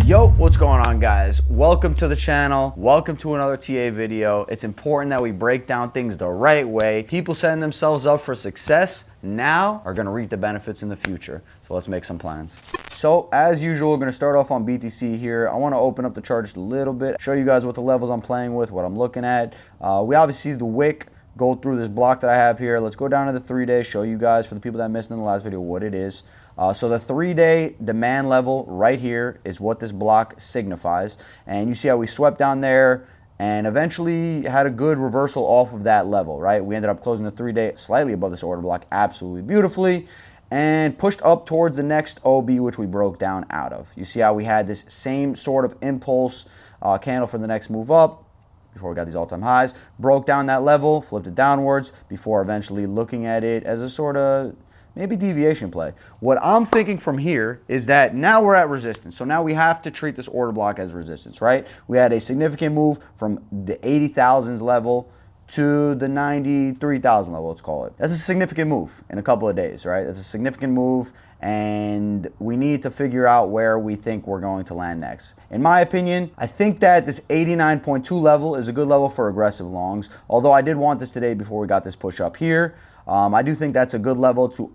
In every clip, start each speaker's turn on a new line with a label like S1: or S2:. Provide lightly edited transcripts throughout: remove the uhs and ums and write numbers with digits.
S1: Yo, what's going on, guys? Welcome to the channel. Welcome to another TA video. It's important that we break down things the right way. People setting themselves up for success now are going to reap the benefits in the future. So let's make some plans. So as usual, we're going to start off on BTC here. I want to open up the chart just a little bit, show you guys what the levels I'm playing with, what I'm looking at. We obviously see the wick go through this block that I have here. Let's go down to the 3-day, show you guys, for the people that missed in the last video, what it is. So the 3-day demand level right here is what this block signifies. And you see how we swept down there and eventually had a good reversal off of that level, right? We ended up closing the 3-day slightly above this order block absolutely beautifully and pushed up towards the next OB, which we broke down out of. You see how we had this same sort of impulse candle for the next move up before we got these all-time highs, broke down that level, flipped it downwards before eventually looking at it as a sort of maybe deviation play. What I'm thinking from here is that now we're at resistance. So now we have to treat this order block as resistance, right? We had a significant move from the 80,000s level to the 93,000 level, let's call it. That's a significant move in a couple of days, right? That's a significant move, and we need to figure out where we think we're going to land next. In my opinion, I think that this 89.2 level is a good level for aggressive longs, although I did want this today before we got this push up here. I do think that's a good level to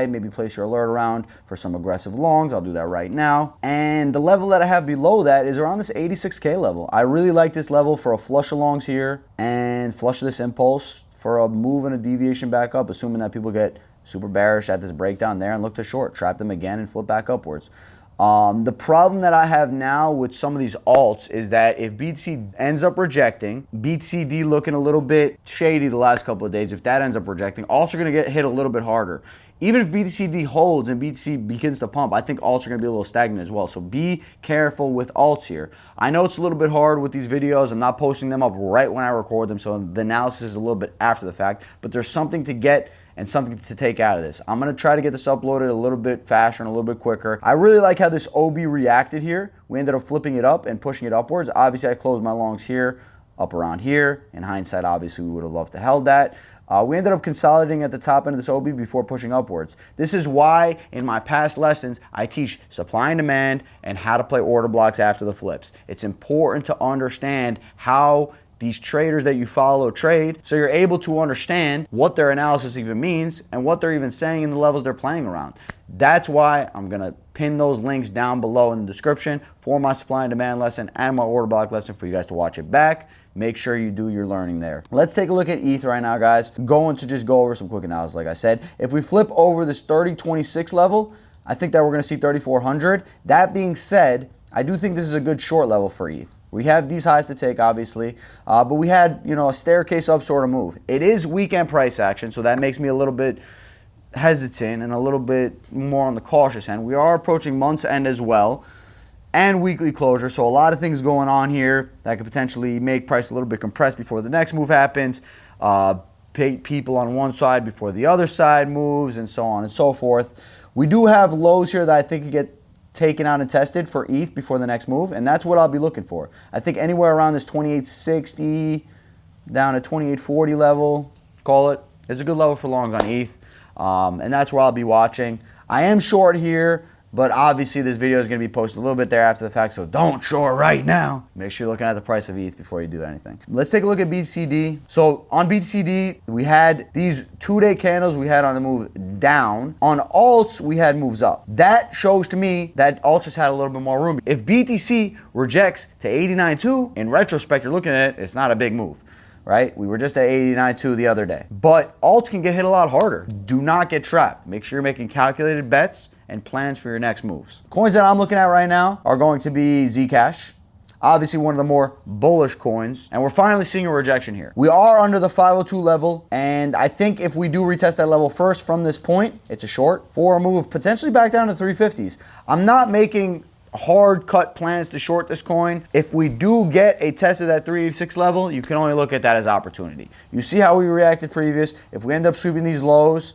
S1: maybe place your alert around for some aggressive longs. I'll do that right now. And the level that I have below that is around this 86K level. I really like this level for a flush of longs here and flush this impulse for a move and a deviation back up, assuming that people get super bearish at this breakdown there and look to short, trap them again and flip back upwards. The problem that I have now with some of these alts is that if BTC ends up rejecting, BTCD looking a little bit shady the last couple of days, if that ends up rejecting, alts are going to get hit a little bit harder. Even if BTCD holds and BTC begins to pump, I think alts are going to be a little stagnant as well. So be careful with alts here. I know it's a little bit hard with these videos. I'm not posting them up right when I record them, so the analysis is a little bit after the fact, but there's something to get and something to take out of this. I'm going to try to get this uploaded a little bit faster and a little bit quicker. I really like how this OB reacted here. We ended up flipping it up and pushing it upwards. Obviously, I closed my longs here, up around here. In hindsight, obviously, we would have loved to held that. We ended up consolidating at the top end of this OB before pushing upwards. This is why in my past lessons, I teach supply and demand and how to play order blocks after the flips. It's important to understand how these traders that you follow trade, so you're able to understand what their analysis even means and what they're even saying in the levels they're playing around. That's why I'm gonna pin those links down below in the description for my supply and demand lesson and my order block lesson for you guys to watch it back. Make sure you do your learning there. Let's take a look at ETH right now, guys. Going to just go over some quick analysis, like I said. If we flip over this 3026 level, I think that we're gonna see 3,400. That being said, I do think this is a good short level for ETH. We have these highs to take, obviously, but we had, a staircase up sort of move. It is weekend price action, so that makes me a little bit hesitant and a little bit more on the cautious end. We are approaching month's end as well and weekly closure, so a lot of things going on here that could potentially make price a little bit compressed before the next move happens, pay people on one side before the other side moves, and so on and so forth. We do have lows here that I think could get taken out and tested for ETH before the next move, and that's what I'll be looking for. I think anywhere around this 2860 down to 2840 level, call it, is a good level for longs on ETH, and that's where I'll be watching. I am short here, but obviously this video is going to be posted a little bit there after the fact, so don't short right now. Make sure you're looking at the price of ETH before you do anything. Let's take a look at BTCD. So on BTCD, we had these 2-day candles we had on the move down. On alts, we had moves up. That shows to me that alts just had a little bit more room. If BTC rejects to 89.2, in retrospect, you're looking at it, it's not a big move, right? We were just at 89.2 the other day. But alts can get hit a lot harder. Do not get trapped. Make sure you're making calculated bets and plans for your next moves. Coins that I'm looking at right now are going to be Zcash, obviously one of the more bullish coins, and we're finally seeing a rejection here. We are under the 502 level, and I think if we do retest that level first from this point, it's a short for a move potentially back down to 350s. I'm not making hard cut plans to short this coin. If we do get a test of that 386 level, you can only look at that as opportunity. You see how we reacted previous. If we end up sweeping these lows,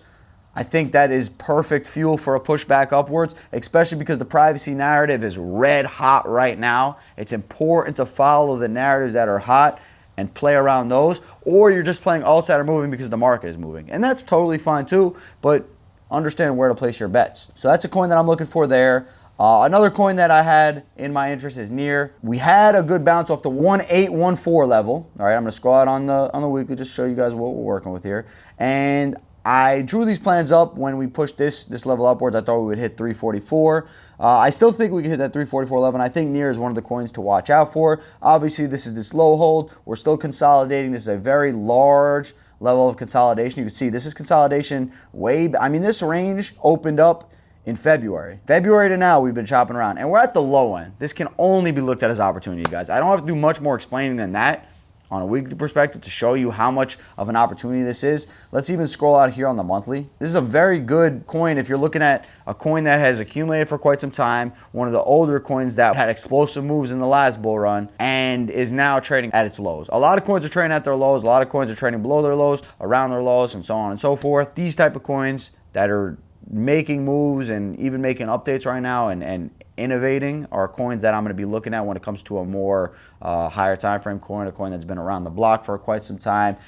S1: I think that is perfect fuel for a pushback upwards, especially because the privacy narrative is red hot right now. It's important to follow the narratives that are hot and play around those, or you're just playing alts that are moving because the market is moving. And that's totally fine too, but understand where to place your bets. So that's a coin that I'm looking for there. Another coin that I had in my interest is Near. We had a good bounce off the 1814 level. All right, I'm gonna scroll out on the weekly just to show you guys what we're working with here. And I drew these plans up when we pushed this level upwards. I thought we would hit 344. I still think we can hit that 344 level, and I think Near is one of the coins to watch out for. Obviously, this is this low hold. We're still consolidating. This is a very large level of consolidation. You can see this is consolidation I mean, this range opened up in February. February to now, we've been chopping around, and we're at the low end. This can only be looked at as opportunity, guys. I don't have to do much more explaining than that on a weekly perspective to show you how much of an opportunity this is. Let's even scroll out here on the monthly. This is a very good coin if you're looking at a coin that has accumulated for quite some time, one of the older coins that had explosive moves in the last bull run and is now trading at its lows. A lot of coins are trading at their lows. A lot of coins are trading below their lows, around their lows, and so on and so forth. These type of coins that are making moves and even making updates right now and innovating are coins that I'm going to be looking at when it comes to a more higher time frame coin, a coin that's been around the block for quite some time.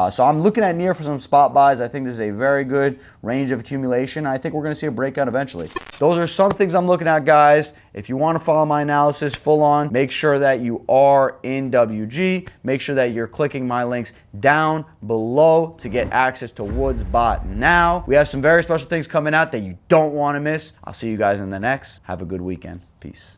S1: So I'm looking at Near for some spot buys. I think this is a very good range of accumulation. I think we're going to see a breakout eventually. Those are some things I'm looking at, guys. If you want to follow my analysis full on, make sure that you are in WG. Make sure that you're clicking my links down below to get access to WoodsBot now. We have some very special things coming out that you don't want to miss. I'll see you guys in the next. Have a good weekend. Peace.